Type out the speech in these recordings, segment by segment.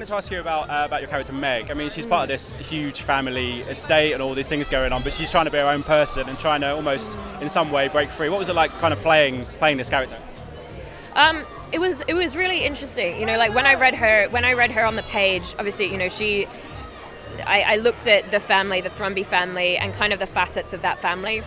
wanted to ask you about your character Meg. I mean, she's part of this huge family estate and all these things going on, but she's trying to be her own person and trying to almost, in some way, break free. What was it like, kind of playing this character? It was really interesting. You know, like when I read her on the page, obviously, you know, I looked at the family, the Thrombey family, and kind of the facets of that family.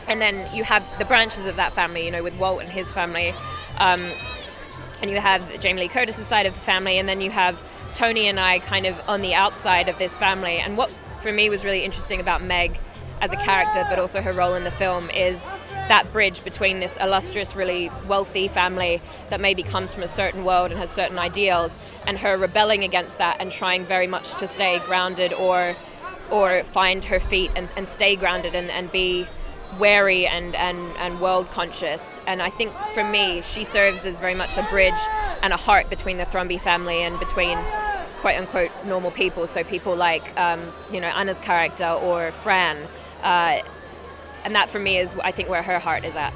And then you have the branches of that family, you know, with Walt and his family. And you have Jamie Lee Curtis's side of the family, and then you have Toni and I kind of on the outside of this family. And what, for me, was really interesting about Meg as a character, but also her role in the film, is that bridge between this illustrious, really wealthy family that maybe comes from a certain world and has certain ideals, and her rebelling against that and trying very much to stay grounded or find her feet and stay grounded and be wary and world conscious. And I think for me, she serves as very much a bridge and a heart between the Thrombey family and between quote unquote normal people. So people like you know, Anna's character or Fran. And that for me is, I think, where her heart is at.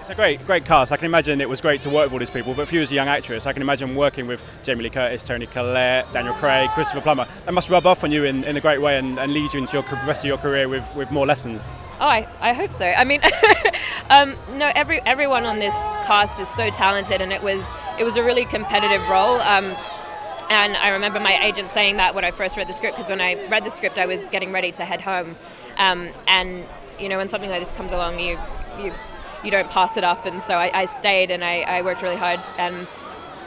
It's a great cast. I can imagine it was great to work with all these people, but for you as a young actress, I can imagine working with Jamie Lee Curtis, Toni Colette, Daniel Craig, Christopher Plummer. That must rub off on you in a great way and lead you into the rest of your career with more lessons. Oh, I hope so. I mean, no, everyone on this cast is so talented, and it was a really competitive role. And I remember my agent saying that when I first read the script, because when I read the script, I was getting ready to head home. And you know, when something like this comes along, you don't pass it up. And so I stayed and I worked really hard, and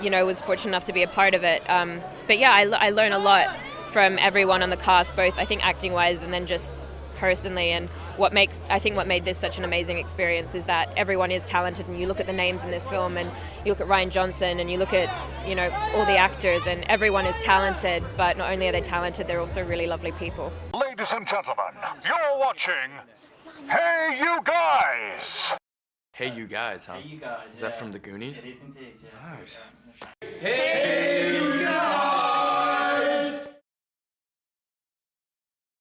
you know, was fortunate enough to be a part of it. But yeah, I learn a lot from everyone on the cast, both I think acting wise and then just personally. And what made this such an amazing experience is that everyone is talented, and you look at the names in this film, and you look at Rian Johnson, and you look at, you know, all the actors, and everyone is talented. But not only are they talented, they're also really lovely people. Ladies and gentlemen, you're watching Hey You Guys! Hey You Guys, huh? Hey, you guys. Is that from the Goonies? It is indeed, yes. Nice.